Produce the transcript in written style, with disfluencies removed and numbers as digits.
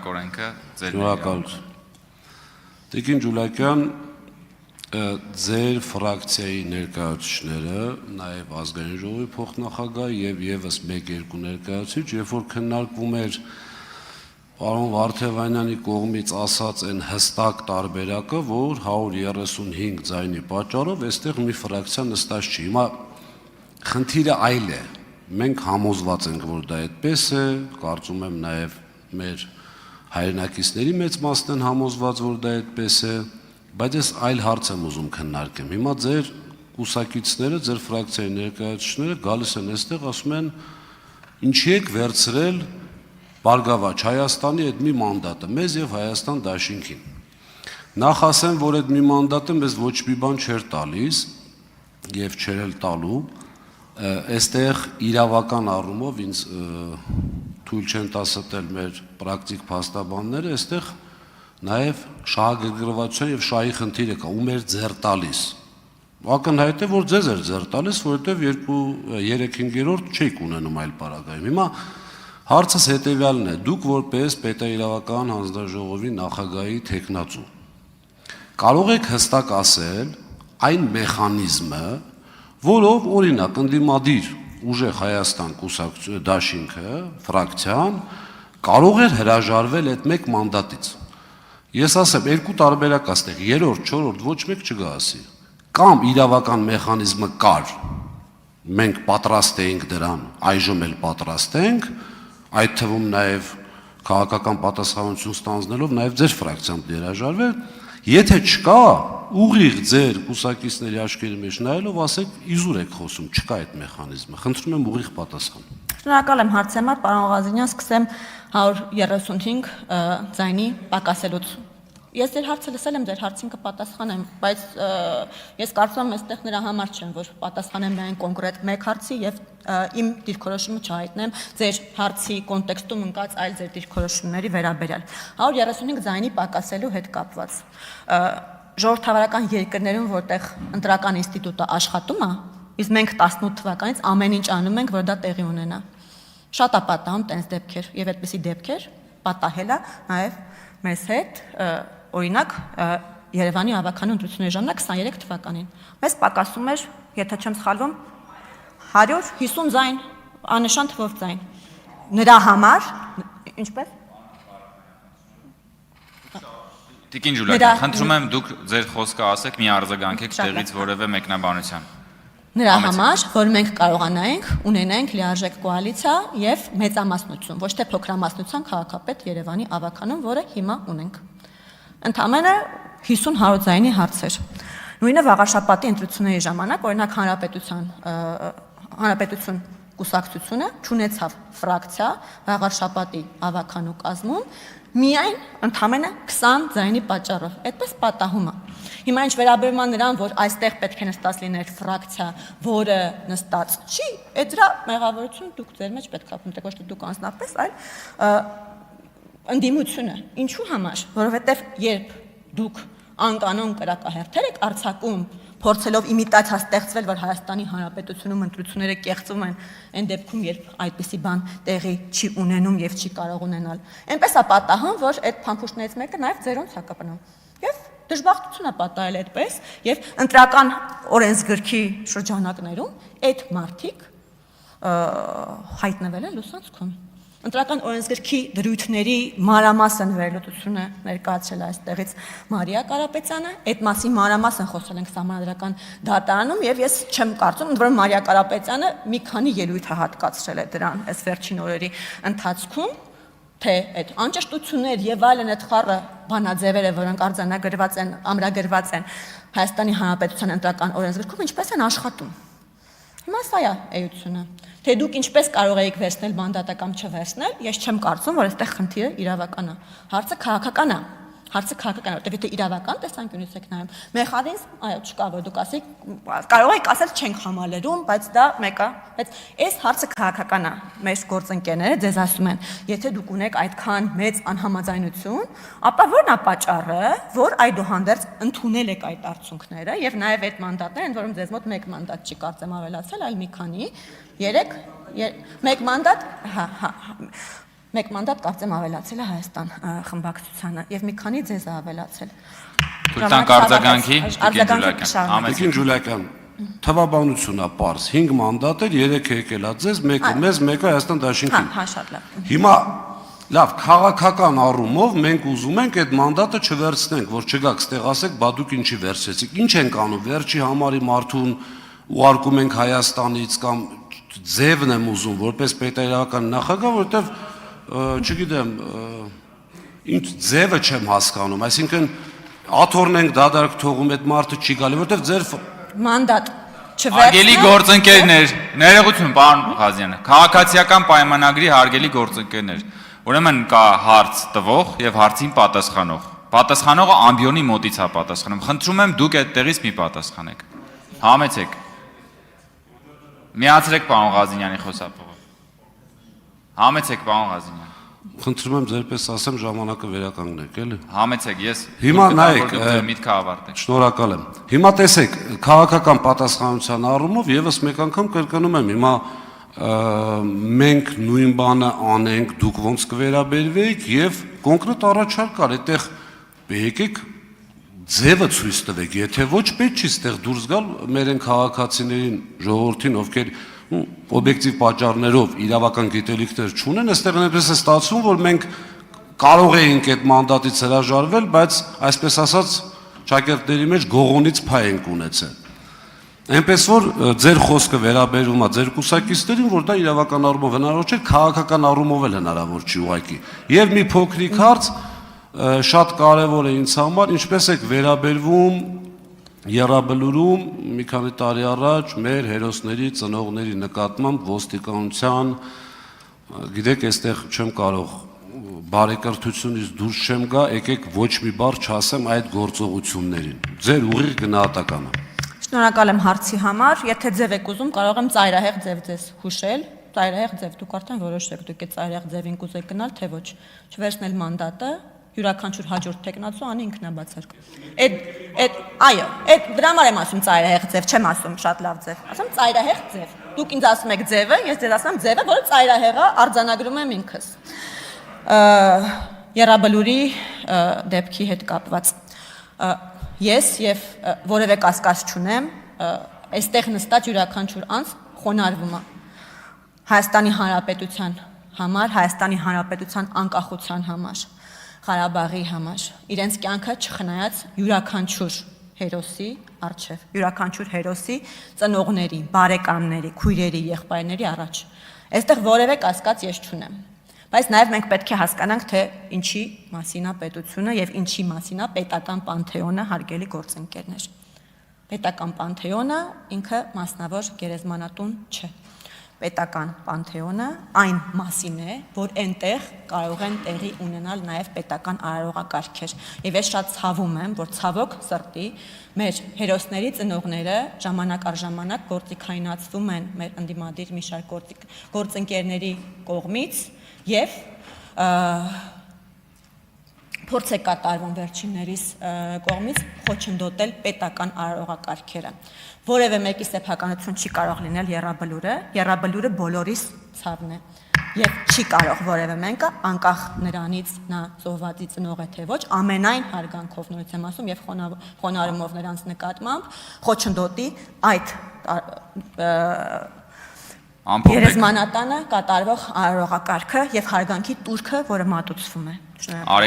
օրենքը ձեր Շնորհակալություն։ Տիկին Ջուլակյան, ձեր ֆրակցիայի ներկայացուցիչները, նաև ազգային ժողովի փոխնախագահ եւ եւս 1-2 ներկայացուցիչ, երբ որ քննարկվում էր պարոն Վարդևանյանի կողմից ասած այն հստակ տարբերակը, որ 135 ձայնի պատճառով այստեղ մի ֆրակցիա նստած չի։ Հիմա խնդիրը այլ է։ Մենք համոզված ենք, որ դա այդպես է, կարծում եմ նաև մեր հայրենակիցների մեծ մասն են համոզված, որ դա այդպես է, բայց ես այլ հարց եմ ուզում քննարկեմ։ Հիմա ձեր կուսակիցները, ձեր ֆրակցիայի ներկայացուցիչները գալիս են այստեղ, ասում են, ինչի եք վերցրել Բարգավաճ Հայաստանի այդ մի մանդատը, մեզ եւ Հայաստան Դաշինքին։ Նախ ասեմ, որ այդ մի մանդատը մեզ ոչ մի բան չէր տալիս եւ չէր էլ տալու, այստեղ իրավական առումով ինձ թույլ չեն տա ստել մեր պրակտիկ փաստաբանները, այստեղ նաեւ շահագրգռվածության եւ շահի խնդիրը կա, ում էր ձեռ տալիս։ Ակնհայտ է, որ ձեզ էր ձեռ տալիս, որովհետեւ 2-3-5-րդ չէիք ունենում այլ պարագայում։ Հիմա հարցս հետևյալն է, դուք որպես պետաիրավական հանձնաժողովի նախագահի թեկնածու կարող եք հստակ ասել այն մեխանիզմը, որով օրինակ ընդդիմադիր ուժեղ Հայաստան Դաշինքը, ֆրակցիան կարող էր հրաժարվել այդ մեկ մանդատից։ Ես ասեմ, երկու տարբերակ աստեղ, 3-րդ, 4-րդ ոչ մեկ չգա ասի։ Կամ իրավական մեխանիզմը կար, մենք պատրաստ էինք դրան, այժմ էլ պատրաստ ենք, այդ թվում նաև քաղաքական պատասխանատվություն ստանձնելով նաև ձեր ֆրակցիան դերաժարվել, եթե չկա, ուղիղ ձեր կուսակիցների աչքերի մեջ նայելով ասեք իզուր եք խոսում, չկա այդ մեխանիզմը, խնդրում եմ ուղիղ պատասխան։ Շնորհակալ եմ հարցի համար, պարոն Ղազարյան, սկսեմ 135 ձայնի պակասելուց։ Ես ձեր հարցը լսել եմ, ձեր հարցին կպատասխանեմ, բայց ես կարծում եմ այստեղ նրա համար չեմ, որ պատասխանեմ միայն կոնկրետ մեկ հարցի եւ իմ դիրքորոշումը չհայտնեմ ձեր հարցի կոնտեքստում ընկած այլ ձեր դիրքորոշումների վերաբերյալ։ 135 ձայնի պակասելու հետ կապված։ Ժողովրդավարական երկրներում, որտեղ ընտրական ինստիտուտը աշխատում է, իսկ մենք 18 թվականից ամեն ինչ անում ենք, որ դա տեղի ունենա։ Շատ է պատահում տենց դեպքեր եւ այդպիսի դեպքեր պատահել է նաեւ մեզ հետ օրինակ Երևանի ավականու ընտրությունների ժամանակ 23 թվականին։ Մեզ պակասում էր, եթե չեմ սխալվում, 150 ձայն, աննշան թվով ձայն։ Նրա համար, ինչպես։ Տիկին Ջուլակյան, խնդրում եմ դուք ձեր խոսքը ասեք, մի արձագանքեք տեղից որևէ մեկնաբանության։ Նրա համար, որ մենք կարողանայինք ունենանք լիարժեք կոալիցիա եւ մեծամասնություն, ոչ թե փոքրամասնության քաղաքապետ Երևանի ավականում, որը հիմա ունենք։ Ընդամենը 50-100 ձայնի հարց էր։ Նույնը վաղաշաբաթի ընտրությունների ժամանակ, օրինակ հանրապետություն կուսակցությունը չունեցավ ֆրակցիա վաղաշաբաթի ավականու կազմում, միայն ընդամենը 20 ձայնի պատճառով։ Այդպես պատահում է։ Հիմա ինչ վերաբերում է նրան, որ այստեղ պետք է նստած լիներ ֆրակցիա, որը նստած չի, այդ դրա մեղավորությունը դուք ձեր մեջ պետք է փնտրեք, ոչ թե դուք անձնապես, այլ ընդդիմությունը։ Ինչու համար, որովհետև երբ դուք անկանոն կրակահերթեր եք արձակում, փորձելով իմիտացիա ստեղծվել, որ Հայաստանի Հանրապետությունում ընտրությունները կեղծվում են, այն դեպքում, երբ այդպիսի բան տեղի չի ունենում եւ չի կարող ունենալ։ Այնպես է պատահում, որ այդ փամփուշտներից մեկը նաեւ ձերոնց է կապնում։ Եվ դժբախտություն է պատահել այդպես, եւ ընտրական օրենսգրքի շրջանակներում այդ մարտիկ հայտնվել են լուսանցքում։ Ընտրական օրենսգրքի դրույթների մանրամասն վերլուծությունը ներկայացրել է այստեղից Մարիա Կարապետյանը, այդ մասին մանրամասն խոսել ենք Սահմանադրական դատարանում եւ ես չեմ կարծում, ընդ որում Մարիա Կարապետյանը մի քանի ելույթ է հատկացրել է դրան այս վերջին օրերի ընթացքում, թե այդ անճշտություններ եւ այլն այդ խառը բանաձևերը, որոնք արձանագրված են, ամրագրված են Հայաստանի Հանրապետության ընտրական օրենսգրքում, ինչպես են աշխատում։ Հիմա սա է էությունը։ Թե դուք ինչպես կարող եք վերցնել մանդատը կամ չվերցնել, ես չեմ կարծում, որ այստեղ խնդիրը իրավական է։ Հարցը քաղաքական է։ Հարցը քաղաքական է, որտեղ եթե իրավական տեսանկյունից եք նայում, մեխանիզմ, այո, չկա, որ դուք ասեք, կարող եք ասել չենք համալրում, բայց դա մեկ է, բայց այս հարցը քաղաքական է։ Մեր գործընկերները ձեզ ասում են, եթե դուք ունեք այդքան մեծ անհամաձայնություն, ապա ո՞րն է պատճառը, որ այդուհանդերձ ընդունել եք այդ արդյունքները եւ նաեւ այդ մանդատները, ընդ որում ձեզ մոտ մեկ մանդատ չի կարծեմ ավելացել, այլ մի քանի, 3, մեկ մանդատ, Մեկ մանդատ կարծեմ ավելացել է Հայաստան խմբակցությանը եւ մի քանի ձեզ է ավելացել։ Թույլ տանք արձագանքի, Տիկին Ջուլիական, թվաբանությունա պարզ 5 մանդատ էր, 3 եկել է ձեզ, մեկը մեզ, մեկը Հայաստան դաշինքին։ Հա, շատ լավ։ Հիմա լավ, քաղաքական առումով մենք ուզում ենք այդ մանդատը չվերցնենք, որ չգաք ստեղ ասեք, բա դուք ինչի վերցրեցիք։ Ինչ ենք անում, վերջի համարի մարդուն ուղարկում ենք Հայաստանից կամ ձևն եմ ուզում որպես պետական նախագահ, որովհետև չգիտեմ, ինչ ձևը չեմ հասկանում, այսինքն աթոռն ենք դադարք թողում այդ մարդը չի գալի, որովհետև ձեր մանդատ Հարգելի գործընկերներ, ներողություն, պարոն Ղազյանը, քաղաքացիական պայմանագրի հարգելի գործընկերներ, ուրեմն կա հարց տվող եւ հարցին պատասխանող։ Պատասխանողը ամբիոնի մոտից է պատասխանում։ Խնդրում եմ դուք այդտեղից մի պատասխանեք։ Համեցեք։ Միացրեք պարոն Ղազինյանի խոսափողը։ Համեցեք պարոն Ղազինյան։ Խնդրում եմ ձերպես ասեմ ժամանակը վերականգնեք, էլի։ Համեցեք, ես Հիմա նայեք, միտքը ավարտեք։ Շնորհակալ եմ։ Հիմա տեսեք, քաղաքական պատասխանության առումով եւս մեկ անգամ կրկնում եմ, հիմա մենք նույն բանը անենք, դուք ոնց կվերաբերվեիք եւ կոնկրետ առաջարկ կար, այդտեղ եկեք ձևը ցույց տվեք, եթե ոչ պետք չի ստեղ դուրս գալ մեր են քաղաքացիներին, ժողովրդին, ովքեր օբյեկտիվ պատճառներով իրավական գիտելիքներ չունեն, այստեղ այնպես է ստացվում, որ մենք կարող էինք այդ մանդատից հրաժարվել, բայց այսպես ասած ճակերտների մեջ գողոնից փայ ենք ունեցել։ Այնպես որ ձեր խոսքը վերաբերում է ձեր կուսակիցներին, որ դա իրավական առումով հնարավոր չէ, քաղաքական առումով էլ հնարավոր չի ուղղակի։ Եվ մի փոքրիկ հարց շատ կարևոր է ինձ համար, ինչպես եք վերաբերվում Եռաբլուրում մի քանի տարի առաջ մեր հերոսների ծնողների նկատմամբ ոստիկանության, գիտեք, այստեղ չեմ կարող բարեկրթությունից դուրս չեմ գա, եկեք ոչ մի բառ չասեմ այդ գործողություններին։ Ձեր ուղիղ գնահատականը։ Շնորհակալ եմ հարցի համար, եթե ձև եք ուզում, կարող եմ ծայրահեղ ձև ձեզ հուշել, ծայրահեղ ձև, դուք արդեն որոշեք, դուք այդ ծայրահեղ ձևին կուզեք գնալ, թե ոչ, չվերցնել մանդատը, յուրաքանչյուր հաջորդ տեխնացու անի ինքնաբացարկ։ Այո, դրա համար եմ ասում ծայրահեղ ձև, չեմ ասում շատ լավ ձև, ասում ծայրահեղ ձև։ Դուք ինձ ասում եք ձևը, ես ձեզ ասում եմ ձևը, որը ծայրահեղը արձանագրում եմ ինքս։ Եռաբլուրի դեպքի հետ կապված։ Ես եւ որևէ կասկած չունեմ, այստեղ նստած յուրաքանչյուր անձ խոնարհվում է Հայաստանի Հանրապետության համար, Հայաստանի Հանրապետության անկախության համար, Ղարաբաղի համար, իրենց կյանքը չխնայած յուրաքանչյուր հերոսի առջև, յուրաքանչյուր հերոսի ծնողների, բարեկամների, քույրերի, եղբայրների առաջ։ Այստեղ որևէ կասկած ես չունեմ։ Բայց նաև մենք պետք է հասկանանք, թե ինչի մասին է պետությունը եւ ինչի մասին է պետական պանթեոնը, հարգելի գործընկերներ։ Պետական պանթեոնը ինքը մասնավոր գերեզմանատուն չէ։ Պետական պանթեոնը այն մասին է, որ այնտեղ կարող են տեղի ունենալ նաև պետական արարողակարգեր։ Եվ ես շատ ցավում եմ, որ ցավոք սրտի մեր հերոսների ծնողները ժամանակ առ ժամանակ գործիքայնացվում են մեր ընդդիմադիր մի շարք գործընկերների կողմից եւ փորձ է կատարվում վերջիններիս կողմից խոչընդոտել պետական արարողակարգերը։ Որևէ մեկի սեփականություն չի կարող լինել Եռաբլուրը բոլորիս ցավն է։ Եվ չի կարող որևէ մեկը անկախ նրանից նա զոհվածի ծնող է թե ոչ, ամենայն հարգանքով նորից եմ ասում եւ խոնարհումով նրանց նկատմամբ խոչընդոտի այդ գերեզմանատանը կատարվող արարողակարգը եւ հարգանքի տուրքը, որը մատուցվում է։